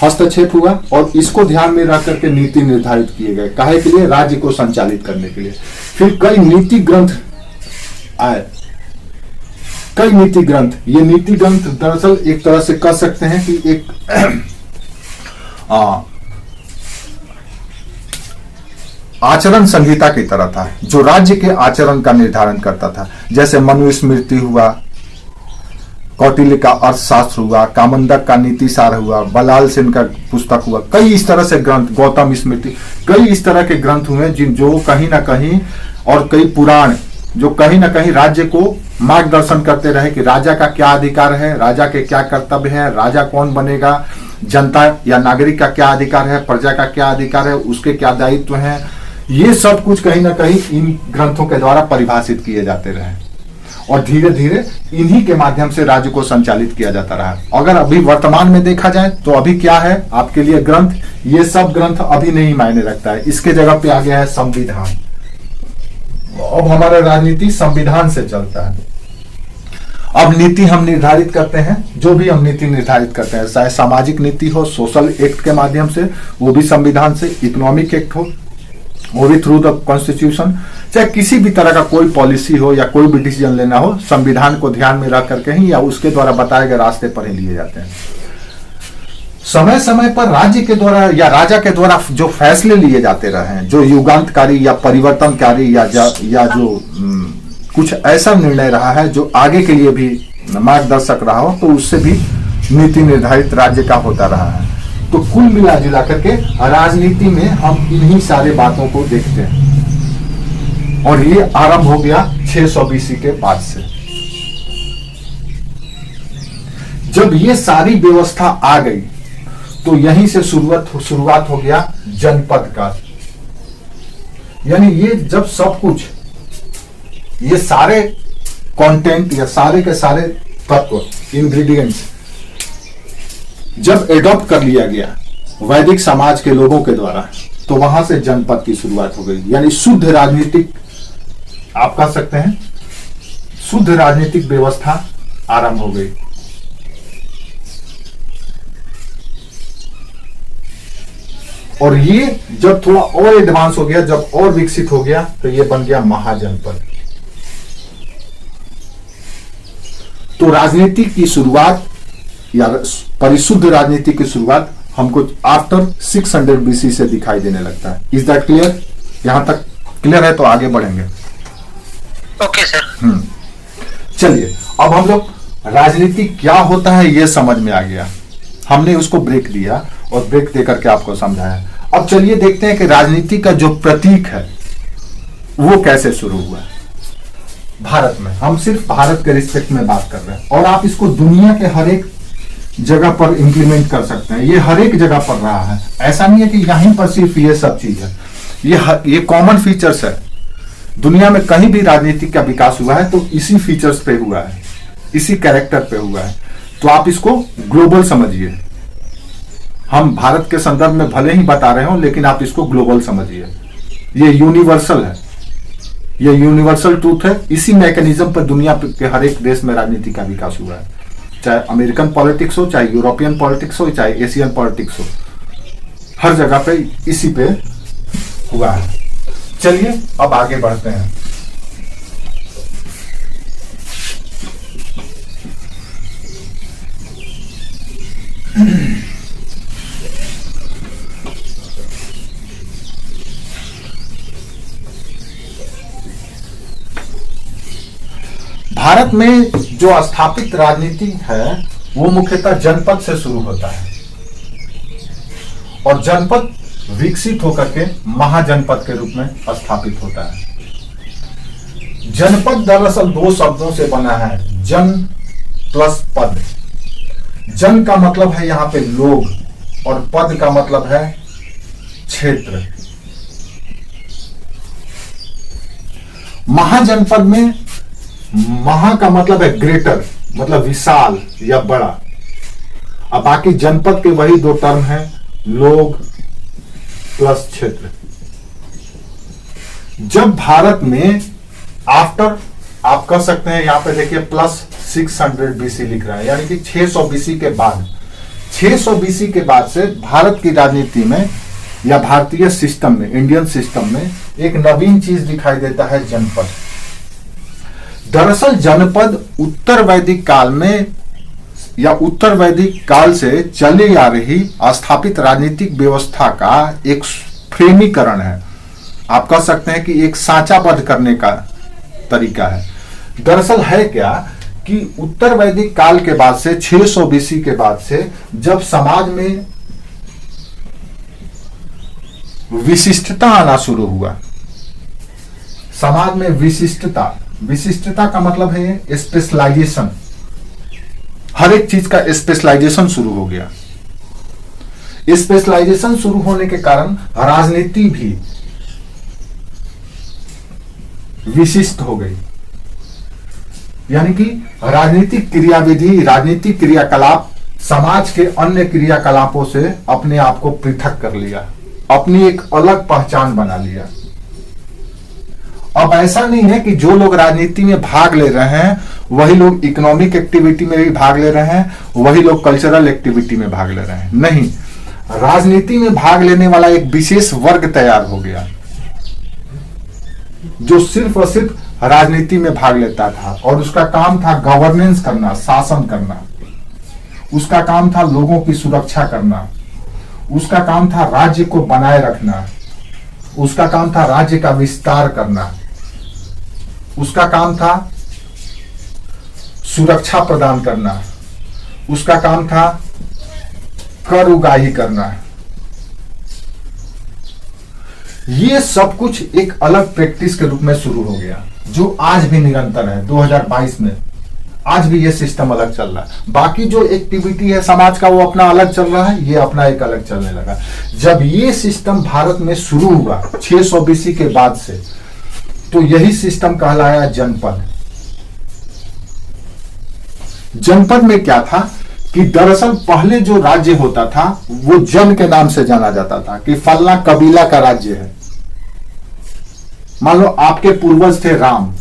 हस्तक्षेप हुआ, और इसको ध्यान में रख करके नीति निर्धारित किए गए, काहे के लिए? राज्य को संचालित करने के लिए। फिर कई नीति ग्रंथ आए, कई नीति ग्रंथ। ये नीति ग्रंथ दरअसल एक तरह से कह सकते हैं कि एक आचरण संहिता की तरह था, जो राज्य के आचरण का निर्धारण करता था। जैसे मनुस्मृति हुआ, कौटिल्य का अर्थशास्त्र हुआ, कामंडक का नीति सार हुआ, बलाल सेन का पुस्तक हुआ, कई इस तरह से ग्रंथ, गौतम स्मृति, कई इस तरह के ग्रंथ हुए जो कहीं ना कहीं, और कई पुराण जो कहीं ना कहीं राज्य को मार्गदर्शन करते रहे कि राजा का क्या अधिकार है, राजा के क्या कर्तव्य है, राजा कौन बनेगा, जनता या नागरिक का क्या अधिकार है, प्रजा का क्या अधिकार है, उसके क्या दायित्व हैं। ये सब कुछ कहीं ना कहीं इन ग्रंथों के द्वारा परिभाषित किए जाते रहे, और धीरे धीरे इन्हीं के माध्यम से राज्य को संचालित किया जाता रहा। अगर अभी वर्तमान में देखा जाए तो अभी क्या है आपके लिए ग्रंथ? ये सब ग्रंथ अभी नहीं मायने रखता है, इसके जगह पे आ गया है संविधान। अब हमारा राजनीति संविधान से चलता है। अब नीति हम निर्धारित करते हैं, जो भी हम नीति निर्धारित करते हैं, चाहे सामाजिक नीति हो, सोशल एक्ट के माध्यम से, वो भी संविधान से, इकोनॉमिक एक्ट हो, वो भी थ्रू द कॉन्स्टिट्यूशन, चाहे किसी भी तरह का कोई पॉलिसी हो या कोई भी डिसीजन लेना हो, संविधान को ध्यान में रख करके ही या उसके द्वारा बताए गए रास्ते पर ही लिए जाते हैं। समय समय पर राज्य के द्वारा या राजा के द्वारा जो फैसले लिए जाते रहे हैं, जो युगांतकारी या परिवर्तनकारी या जो कुछ ऐसा निर्णय रहा है जो आगे के लिए भी मार्गदर्शक रहा हो, तो उससे भी नीति निर्धारित राज्य का होता रहा है। तो कुल मिला जुला करके राजनीति में हम इन्हीं सारे बातों को देखते हैं, और ये आरंभ हो गया 600 बीसी के बाद से। जब ये सारी व्यवस्था आ गई तो यहीं से शुरुआत हो गया जनपद का। यानी ये जब सब कुछ, ये सारे कंटेंट या सारे के सारे तत्व, इंग्रेडिएंट्स जब एडॉप्ट कर लिया गया वैदिक समाज के लोगों के द्वारा, तो वहां से जनपद की शुरुआत हो गई। यानी शुद्ध राजनीतिक, आप कह सकते हैं शुद्ध राजनीतिक व्यवस्था आरंभ हो गई। और ये जब थोड़ा और एडवांस हो गया, जब और विकसित हो गया, तो ये बन गया महाजनपद। तो राजनीति की शुरुआत या परिशुद्ध राजनीति की शुरुआत हमको आफ्टर 600 बीसी से दिखाई देने लगता है। Is that clear? यहां तक क्लियर है तो आगे बढ़ेंगे। Okay sir. चलिए, अब हम लोग राजनीति क्या होता है ये समझ में आ गया, हमने उसको ब्रेक दिया और ब्रेक देकर के आपको समझाया। अब चलिए देखते हैं कि राजनीति का जो प्रतीक है वो कैसे शुरू हुआ है भारत में। हम सिर्फ भारत के रिस्पेक्ट में बात कर रहे हैं और आप इसको दुनिया के हर एक जगह पर इंप्लीमेंट कर सकते हैं। ये हर एक जगह पर रहा है, ऐसा नहीं है कि यहीं पर सिर्फ ये सब चीज है। ये कॉमन फीचर्स है। दुनिया में कहीं भी राजनीति का विकास हुआ है तो इसी फीचर्स पे हुआ है, इसी कैरेक्टर पे हुआ है। तो आप इसको ग्लोबल समझिए। हम भारत के संदर्भ में भले ही बता रहे हो, लेकिन आप इसको ग्लोबल समझिए। ये यूनिवर्सल है, ये यूनिवर्सल ट्रूथ है। इसी मैकेनिज्म पर दुनिया के हर एक देश में राजनीति का विकास हुआ है, चाहे अमेरिकन पॉलिटिक्स हो, चाहे यूरोपियन पॉलिटिक्स हो, चाहे एशियन पॉलिटिक्स हो, हर जगह पे इसी पे हुआ है। चलिए अब आगे बढ़ते हैं। भारत में जो स्थापित राजनीति है वो मुख्यतः जनपद से शुरू होता है और जनपद विकसित होकर के महाजनपद के रूप में स्थापित होता है। जनपद दरअसल दो शब्दों से बना है, जन प्लस पद। जन का मतलब है यहां पे लोग और पद का मतलब है क्षेत्र। महाजनपद में महा का मतलब है ग्रेटर, मतलब विशाल या बड़ा। अब बाकी जनपद के वही दो टर्म हैं, लोग प्लस क्षेत्र। जब भारत में आफ्टर, आप कह सकते हैं यहां पे देखिए प्लस 600 बीसी लिख रहा है, यानी कि 600 बीसी के बाद, 600 बीसी के बाद से भारत की राजनीति में या भारतीय सिस्टम में, इंडियन सिस्टम में एक नवीन चीज दिखाई देता है, जनपद। दरअसल जनपद उत्तर वैदिक काल में या उत्तर वैदिक काल से चली आ रही स्थापित राजनीतिक व्यवस्था का एक फ्रेमीकरण है। आप कह सकते हैं कि एक सांचाबद्ध करने का तरीका है। दरअसल है क्या कि उत्तर वैदिक काल के बाद से 600 बीसी के बाद से जब समाज में विशिष्टता आना शुरू हुआ, समाज में विशिष्टता, विशिष्टता का मतलब है स्पेशलाइजेशन, हर एक चीज का स्पेशलाइजेशन शुरू हो गया। स्पेशलाइजेशन शुरू होने के कारण राजनीति भी विशिष्ट हो गई, यानी कि राजनीतिक क्रियाविधि, राजनीतिक क्रियाकलाप समाज के अन्य क्रियाकलापों से अपने आप को पृथक कर लिया, अपनी एक अलग पहचान बना लिया। अब ऐसा नहीं है कि जो लोग राजनीति में भाग ले रहे हैं वही लोग इकोनॉमिक एक्टिविटी में भी भाग ले रहे हैं, वही लोग कल्चरल एक्टिविटी में भाग ले रहे हैं। नहीं, राजनीति में भाग लेने वाला एक विशेष वर्ग तैयार हो गया जो सिर्फ और सिर्फ राजनीति में भाग लेता था और उसका काम था गवर्नेंस करना, शासन करना। उसका काम था लोगों की सुरक्षा करना, उसका काम था राज्य को बनाए रखना, उसका काम था राज्य का विस्तार करना, उसका काम था सुरक्षा प्रदान करना, उसका काम था कर उगाही करना। ये सब कुछ एक अलग प्रैक्टिस के रूप में शुरू हो गया जो आज भी निरंतर है। 2022 में आज भी ये सिस्टम अलग चल रहा है। बाकी जो एक्टिविटी है समाज का वो अपना अलग चल रहा है, ये अपना एक अलग चलने लगा। जब ये सिस्टम भारत में शुरू हुआ 600 बीसी के बाद से, तो यही सिस्टम कहलाया जनपद। जनपद में क्या था कि दरअसल पहले जो राज्य होता था वो जन के नाम से जाना जाता था कि फलना कबीला का राज्य है। मान लो आपके पूर्वज थे राम,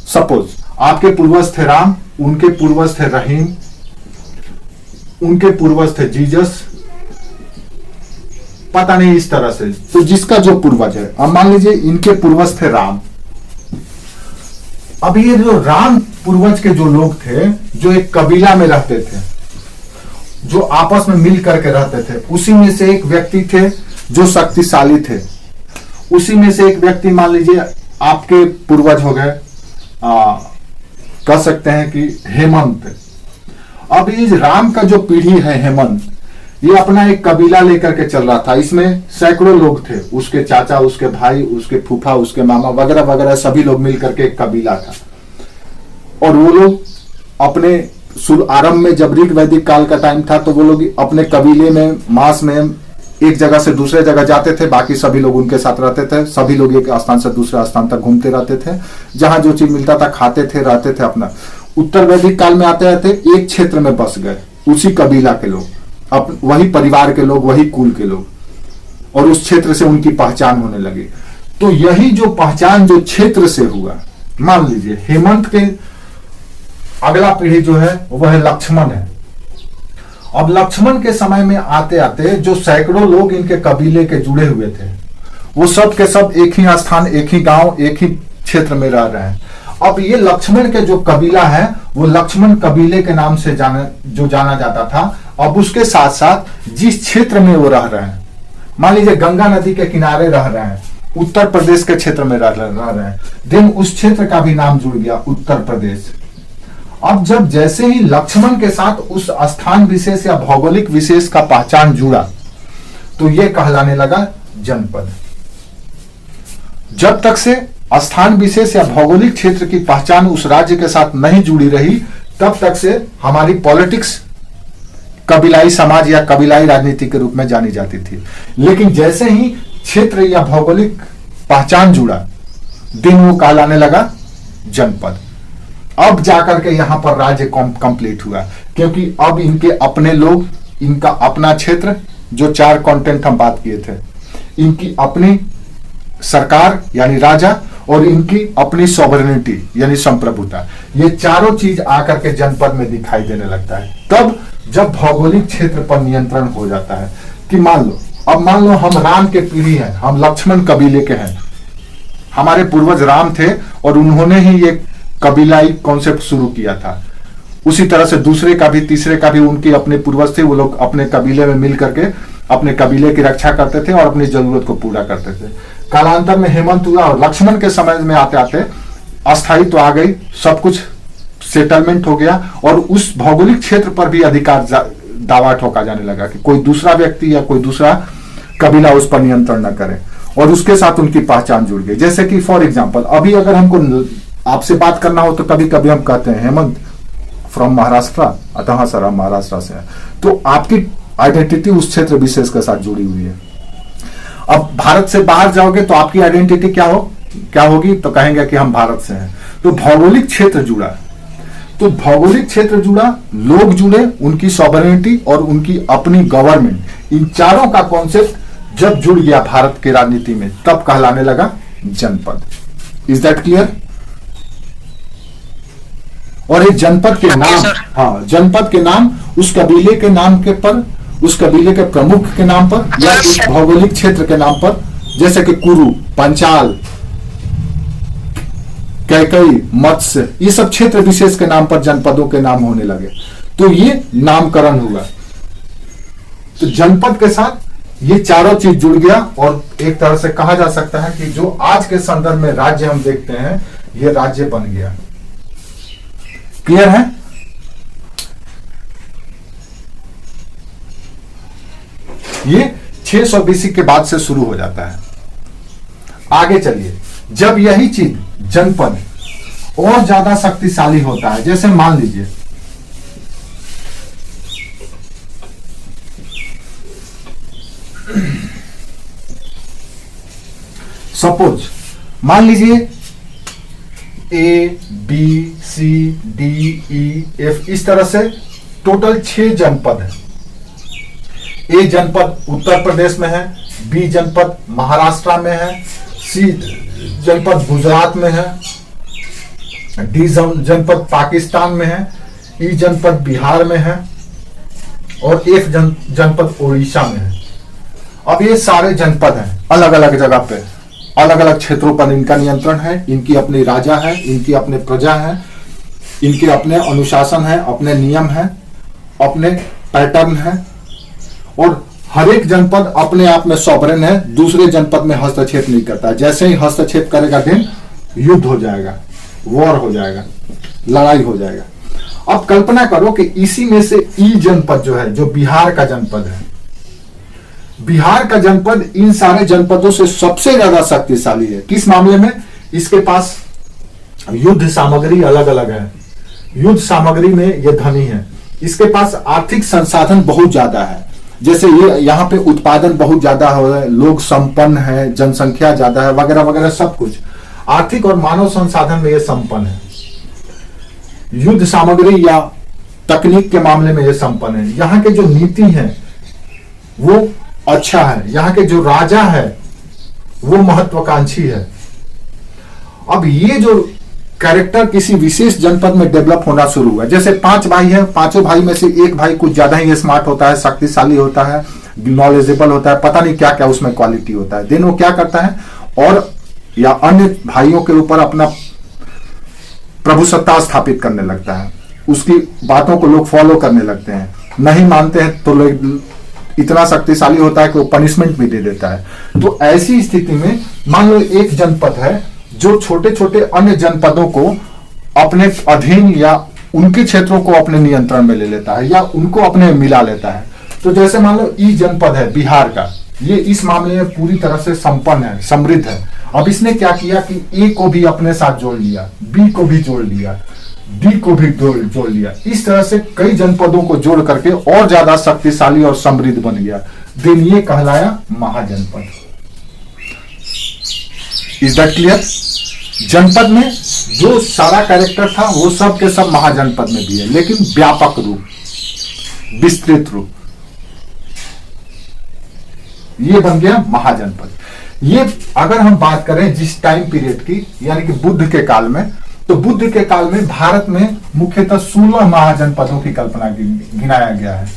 सपोज आपके पूर्वज थे राम, उनके पूर्वज थे रहीम, उनके पूर्वज थे जीसस, पता नहीं इस तरह से, तो जिसका जो पूर्वज है, अब मान लीजिए इनके पूर्वज थे राम। अब ये जो राम पूर्वज के जो लोग थे, जो एक कबीला में रहते थे, जो आपस में मिल करके रहते थे, उसी में से एक व्यक्ति थे जो शक्तिशाली थे। उसी में से एक व्यक्ति मान लीजिए आपके पूर्वज हो गए, कह सकते हैं कि हेमंत। अब ये राम का जो पीढ़ी है हेमंत, ये अपना एक कबीला लेकर के चल रहा था। इसमें सैकड़ों लोग थे, उसके चाचा, उसके भाई, उसके फूफा, उसके मामा वगैरह वगैरह, सभी लोग मिलकर के एक कबीला था। और वो लोग अपने आरंभ में जब ऋग वैदिक काल का टाइम था, तो वो लोग अपने कबीले में मास में एक जगह से दूसरे जगह जाते थे, बाकी सभी लोग उनके साथ रहते थे। सभी लोग एक स्थान से दूसरे स्थान तक घूमते रहते थे, जहां जो चीज मिलता था खाते थे, रहते थे अपना। उत्तर वैदिक काल में आते आते एक क्षेत्र में बस गए उसी कबीला के लोग, वही परिवार के लोग, वही कुल के लोग, और उस क्षेत्र से उनकी पहचान होने लगी। तो यही जो पहचान जो क्षेत्र से हुआ, मान लीजिए हेमंत के अगला पीढ़ी जो है वह लक्ष्मण है। अब लक्ष्मण के समय में आते आते जो सैकड़ों लोग इनके कबीले के जुड़े हुए थे, वो सब के सब एक ही स्थान, एक ही गांव, एक ही क्षेत्र में रह रहे हैं। अब ये लक्ष्मण के जो कबीला है, वो लक्ष्मण कबीले के नाम से जाना जाता था। अब उसके साथ साथ जिस क्षेत्र में वो रह रहे हैं, मान लीजिए गंगा नदी के किनारे रह रहे हैं, उत्तर प्रदेश के क्षेत्र में रह रहे हैं, देन उस क्षेत्र का भी नाम जुड़ गया उत्तर प्रदेश। अब जब जैसे ही लक्ष्मण के साथ उस स्थान विशेष या भौगोलिक विशेष का पहचान जुड़ा, तो ये कहलाने लगा जनपद। जब तक से स्थान विशेष या भौगोलिक क्षेत्र की पहचान उस राज्य के साथ नहीं जुड़ी रही, तब तक से हमारी पॉलिटिक्स कबीलाई समाज या कबीलाई राजनीति के रूप में जानी जाती थी। लेकिन जैसे ही क्षेत्र या भौगोलिक पहचान जुड़ा, दिन वो कहलाने लगा जनपद। अब जाकर के यहां पर राज्य कंप्लीट हुआ, क्योंकि अब इनके अपने लोग, इनका अपना क्षेत्र, जो 4 कंटेंट हम बात किए थे, इनकी अपनी सरकार यानी राजा, और इनकी अपनी सॉवरेनिटी यानी संप्रभुता, ये चारों चीज आकर के जनपद में दिखाई देने लगता है। तब जब भौगोलिक क्षेत्र पर नियंत्रण हो जाता है कि मान लो हम राम के पीढ़ी हैं, हम लक्ष्मण कबीले के हैं, हमारे पूर्वज राम थे और उन्होंने ही ये कबीलाई कॉन्सेप्ट शुरू किया था। उसी तरह से दूसरे का भी, तीसरे का भी उनके अपने पूर्वज थे, वो लोग अपने कबीले में मिल करके अपने कबीले की रक्षा करते थे और अपनी जरूरत को पूरा करते थे। कालांतर में हेमंत हुआ और लक्ष्मण के समय में आते आते अस्थायित्व आ गई, सब कुछ सेटलमेंट हो गया, और उस भौगोलिक क्षेत्र पर भी अधिकार दावा ठोका जाने लगा कि कोई दूसरा व्यक्ति या कोई दूसरा कबीला उस पर नियंत्रण न करे, और उसके साथ उनकी पहचान जुड़ गई। जैसे कि फॉर एग्जाम्पल, अभी अगर हमको आपसे बात करना हो तो कभी कभी हम कहते हैं हेमंत फ्रॉम महाराष्ट्र, अतः हाँ सर हम महाराष्ट्र से हैं, तो आपकी आइडेंटिटी उस क्षेत्र विशेष के साथ जुड़ी हुई है। अब भारत से बाहर जाओगे तो आपकी आइडेंटिटी क्या होगी, तो कहेंगे कि हम भारत से हैं। तो भौगोलिक क्षेत्र जुड़ा, तो भौगोलिक क्षेत्र जुड़ा, लोग जुड़े, उनकी सॉवरेनिटी और उनकी अपनी गवर्नमेंट, इन चारों का कॉन्सेप्ट जब जुड़ गया भारत के राजनीति में, तब कहलाने लगा जनपद। Is that clear? और एक जनपद के नाम, हाँ, जनपद के नाम उस कबीले के नाम के पर, उस कबीले के प्रमुख के नाम पर, या उस भौगोलिक क्षेत्र के नाम पर, जैसे कि कुरु, पंचाल, कैकई, मत्स्य, ये सब क्षेत्र विशेष के नाम पर जनपदों के नाम होने लगे। तो ये नामकरण हुआ। तो जनपद के साथ ये चारों चीज जुड़ गया, और एक तरह से कहा जा सकता है कि जो आज के संदर्भ में राज्य हम देखते हैं, ये राज्य बन गया। क्लियर है? ये 600 BC के बाद से शुरू हो जाता है। आगे चलिए, जब यही चीज जनपद और ज्यादा शक्तिशाली होता है, जैसे मान लीजिए सपोज, मान लीजिए A, B, C, D, E, F, इस तरह से टोटल 6 जनपद है। A जनपद उत्तर प्रदेश में है, B जनपद महाराष्ट्र में है, C जनपद गुजरात में है, D जनपद पाकिस्तान में है, E जनपद बिहार में है, और F जनपद उड़ीसा में है। अब ये सारे जनपद हैं, अलग अलग जगह पे, अलग अलग क्षेत्रों पर इनका नियंत्रण है, इनकी अपनी राजा है, इनकी अपने प्रजा है, इनके अपने अनुशासन है, अपने नियम है, अपने पैटर्न है, और हर एक जनपद अपने आप में सॉवरेन है, दूसरे जनपद में हस्तक्षेप नहीं करता। जैसे ही हस्तक्षेप करेगा दिन युद्ध हो जाएगा, वॉर हो जाएगा, लड़ाई हो जाएगा। अब कल्पना करो कि इसी में से ई जनपद जो है, जो बिहार का जनपद है, बिहार का जनपद इन सारे जनपदों से सबसे ज्यादा शक्तिशाली है। किस मामले में? इसके पास युद्ध सामग्री अलग अलग है, युद्ध सामग्री में ये धनी है, इसके पास आर्थिक संसाधन बहुत ज्यादा है, जैसे ये यहाँ पे उत्पादन बहुत ज्यादा है, लोग संपन्न है, जनसंख्या ज्यादा है, वगैरह वगैरह, सब कुछ आर्थिक और मानव संसाधन में ये संपन्न है। युद्ध सामग्री या तकनीक के मामले में ये संपन्न है। यहाँ के जो नीति है वो अच्छा है, यहाँ के जो राजा है वो महत्वाकांक्षी है। अब ये जो कैरेक्टर किसी विशेष जनपद में डेवलप होना शुरू हुआ, जैसे 5 भाई है, पांचों भाई में से एक भाई कुछ ज्यादा ही स्मार्ट होता है, शक्तिशाली होता है, नॉलेजेबल होता है, पता नहीं क्या क्या उसमें क्वालिटी होता है। देन वो क्या करता है, और या अन्य भाइयों के ऊपर अपना प्रभुसत्ता स्थापित करने लगता है, उसकी बातों को लोग फॉलो करने लगते हैं, नहीं मानते हैं तो लोग इतना शक्तिशाली होता है कि वो पनिशमेंट भी दे देता है। तो ऐसी स्थिति में मान लो एक जनपद है जो छोटे छोटे अन्य जनपदों को अपने अधीन या उनके क्षेत्रों को अपने नियंत्रण में ले लेता है या उनको अपने मिला लेता है। तो जैसे मान लो ई जनपद है बिहार का, ये इस मामले में पूरी तरह से संपन्न है, समृद्ध है। अब इसने क्या किया कि ए को भी अपने साथ जोड़ लिया, बी को भी जोड़ लिया, डी को भी जोड़ लिया, इस तरह से कई जनपदों को जोड़ करके और ज्यादा शक्तिशाली और समृद्ध बन गया। दिन ये कहलाया महाजनपद। Is that clear? जनपद में जो सारा कैरेक्टर था वो सब के सब महाजनपद में भी है, लेकिन व्यापक रूप, विस्तृत रूप, ये बन गया महाजनपद। ये अगर हम बात करें जिस टाइम पीरियड की, यानी कि बुद्ध के काल में, तो बुद्ध के काल में भारत में मुख्यतः 16 महाजनपदों की कल्पना गिनाया गया है,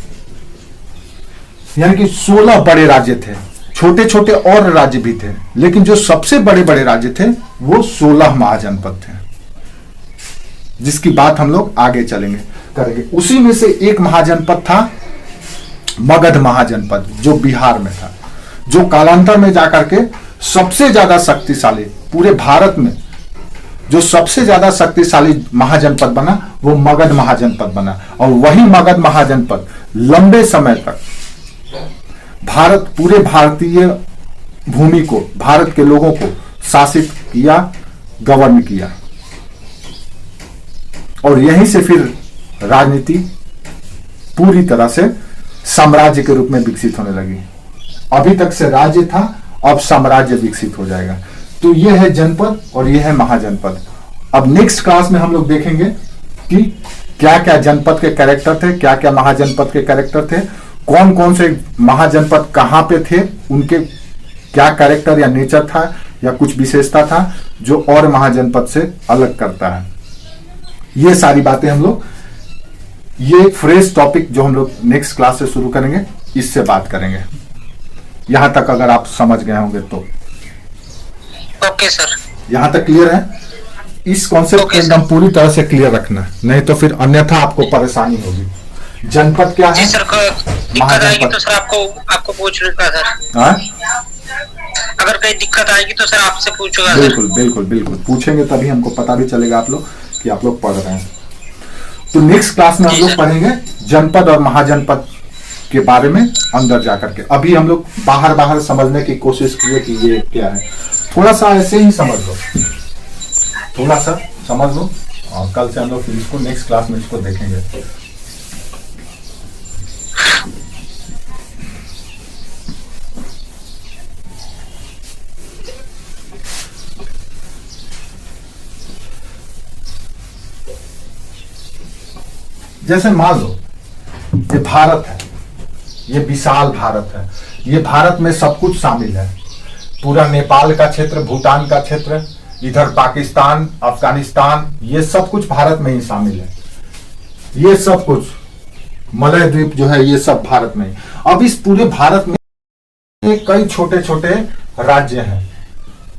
यानी कि 16 बड़े राज्य थे, छोटे छोटे और राज्य भी थे, लेकिन जो सबसे बड़े बड़े राज्य थे वो 16 महाजनपद थे, जिसकी बात हम लोग आगे चलेंगे करेंगे। उसी में से एक महाजनपद था मगध महाजनपद, जो बिहार में था, जो कालांतर में जाकर के सबसे ज्यादा शक्तिशाली, पूरे भारत में जो सबसे ज्यादा शक्तिशाली महाजनपद बना वो मगध महाजनपद बना। और वही मगध महाजनपद लंबे समय तक भारत, पूरे भारतीय भूमि को, भारत के लोगों को शासित किया, गवर्न किया, और यहीं से फिर राजनीति पूरी तरह से साम्राज्य के रूप में विकसित होने लगी। अभी तक से राज्य था, अब साम्राज्य विकसित हो जाएगा। तो ये है जनपद और ये है महाजनपद। अब नेक्स्ट क्लास में हम लोग देखेंगे कि क्या क्या जनपद के कैरेक्टर थे, क्या क्या महाजनपद के कैरेक्टर थे, कौन कौन से महाजनपद कहां पे थे, उनके क्या कैरेक्टर या नेचर था या कुछ विशेषता था जो और महाजनपद से अलग करता है। ये सारी बातें हम लोग, ये एक फ्रेश टॉपिक जो हम लोग नेक्स्ट क्लास से शुरू करेंगे, इससे बात करेंगे। यहां तक अगर आप समझ गए होंगे तो ओके सर, यहां तक क्लियर है? इस कॉन्सेप्ट को एकदम पूरी तरह से क्लियर रखना, नहीं तो फिर अन्यथा आपको परेशानी होगी। जनपद क्या है? जी सर, दिक्कत आएगी तो सर आपको पूछ लूंगा सर। हाँ? अगर कहीं दिक्कत आएगी तो सर आपसे पूछूंगा सर। बिल्कुल बिल्कुल बिल्कुल पूछेंगे, तभी हमको पता भी चलेगा आप लोग कि आप लोग पढ़ रहे हैं। तो नेक्स्ट क्लास में हम लोग पढ़ेंगे जनपद और महाजनपद के बारे में अंदर जाकर के। अभी हम लोग बाहर समझने की कोशिश किए कि ये क्या है, थोड़ा सा ऐसे ही समझ लो, थोड़ा सा समझ लो, और कल से हम लोग फिर इसको नेक्स्ट क्लास में इसको देखेंगे। जैसे मान लो ये भारत है, ये विशाल भारत है, ये भारत में सब कुछ शामिल है, पूरा नेपाल का क्षेत्र, भूटान का क्षेत्र, इधर पाकिस्तान, अफगानिस्तान, ये सब कुछ भारत में ही शामिल है। ये सब कुछ मलय द्वीप जो है ये सब भारत में। अब इस पूरे भारत में ये कई छोटे छोटे राज्य हैं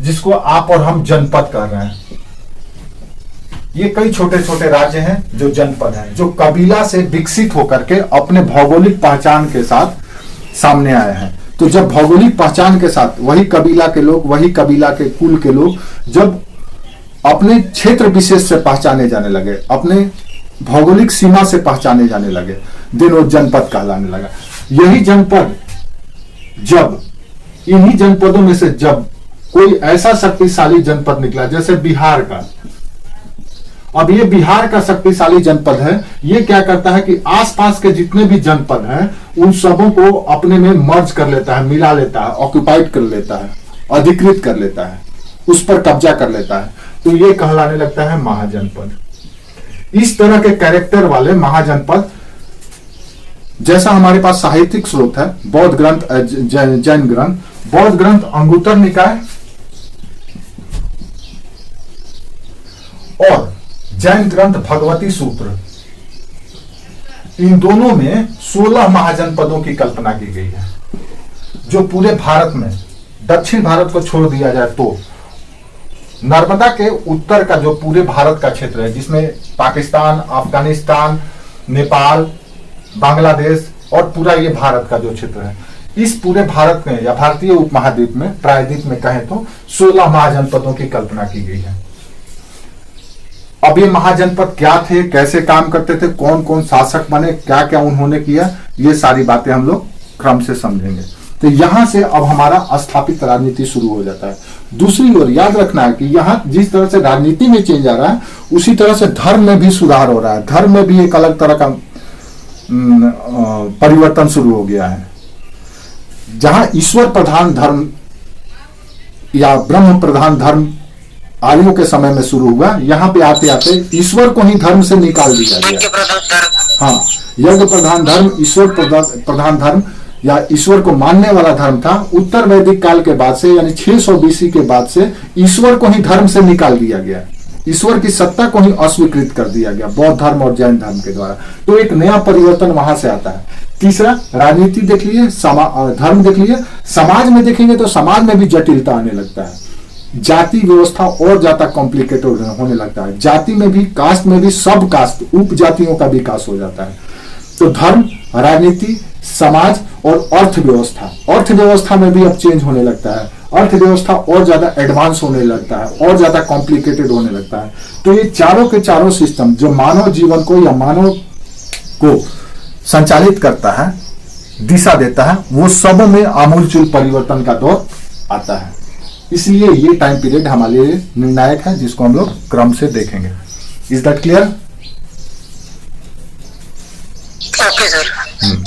जिसको आप और हम जनपद कह रहे हैं। ये कई छोटे छोटे राज्य हैं जो जनपद हैं, जो कबीला से विकसित होकर के अपने भौगोलिक पहचान के साथ सामने आए हैं। तो जब भौगोलिक पहचान के साथ वही कबीला के लोग, वही कबीला के कुल के लोग जब अपने क्षेत्र विशेष से पहचाने जाने लगे, अपने भौगोलिक सीमा से पहचाने जाने लगे, दिन वो जनपद कहलाने लगा। यही जनपद जब इन्हीं जनपदों में से जब कोई ऐसा शक्तिशाली जनपद निकला जैसे बिहार का, अब ये बिहार का शक्तिशाली जनपद है, ये क्या करता है कि आसपास के जितने भी जनपद हैं उन सबों को अपने में मर्ज कर लेता है, मिला लेता है, ऑक्युपाइड कर लेता है, अधिकृत कर लेता है, उस पर कब्जा कर लेता है। तो ये कहलाने लगता है महाजनपद। इस तरह के कैरेक्टर वाले महाजनपद, जैसा हमारे पास साहित्यिक स्रोत है बौद्ध ग्रंथ, जैन ग्रंथ, बौद्ध ग्रंथ अंगुत्तर निकाय और जैन ग्रंथ भगवती सूत्र, इन दोनों में 16 महाजनपदों की कल्पना की गई है, जो पूरे भारत में, दक्षिण भारत को छोड़ दिया जाए तो नर्मदा के उत्तर का जो पूरे भारत का क्षेत्र है, जिसमें पाकिस्तान, अफगानिस्तान, नेपाल, बांग्लादेश और पूरा ये भारत का जो क्षेत्र है, इस पूरे भारत में या भारतीय उपमहाद्वीप में, प्रायद्वीप में कहें तो 16 महाजनपदों की कल्पना की गई है। अब ये महाजनपद क्या थे, कैसे काम करते थे, कौन कौन शासक बने, क्या क्या उन्होंने किया, ये सारी बातें हम लोग क्रम से समझेंगे। तो यहां से अब हमारा स्थापित राजनीति शुरू हो जाता है। दूसरी ओर याद रखना है कि यहाँ जिस तरह से राजनीति में चेंज आ रहा है, उसी तरह से धर्म में भी सुधार हो रहा है। धर्म में भी एक अलग तरह का परिवर्तन शुरू हो गया है। जहां ईश्वर प्रधान धर्म या ब्रह्म प्रधान धर्म आर्यों के समय में शुरू हुआ, यहाँ पे आते आते ईश्वर को ही धर्म से निकाल दिया गया। हाँ, यज्ञ प्रधान धर्म, ईश्वर प्रधान धर्म या ईश्वर को मानने वाला धर्म था। उत्तर वैदिक काल के बाद से, यानी 600 BC के बाद से ईश्वर को ही धर्म से निकाल दिया गया, ईश्वर की सत्ता को ही अस्वीकृत कर दिया गया बौद्ध धर्म और जैन धर्म के द्वारा। तो एक नया परिवर्तन वहां से आता है। तीसरा, राजनीति देख लिए, धर्म देख लिए, समाज में देखेंगे तो समाज में भी जटिलता आने लगता है। जाति व्यवस्था और ज्यादा कॉम्प्लिकेटेड होने लगता है। जाति में भी, कास्ट में भी, सब कास्ट, उप जातियों का विकास हो जाता है। तो धर्म, राजनीति, समाज और अर्थव्यवस्था में भी अब चेंज होने लगता है। अर्थव्यवस्था और ज्यादा एडवांस होने लगता है, और ज्यादा कॉम्प्लिकेटेड होने लगता है। तो ये चारों के चारों सिस्टम जो मानव जीवन को या मानव को संचालित करता है, दिशा देता है, वो सब में आमूलचूल परिवर्तन का दौर आता है। इसलिए ये टाइम पीरियड हमारे लिए निर्णायक है, जिसको हम लोग क्रम से देखेंगे। Is that clear? Okay sir.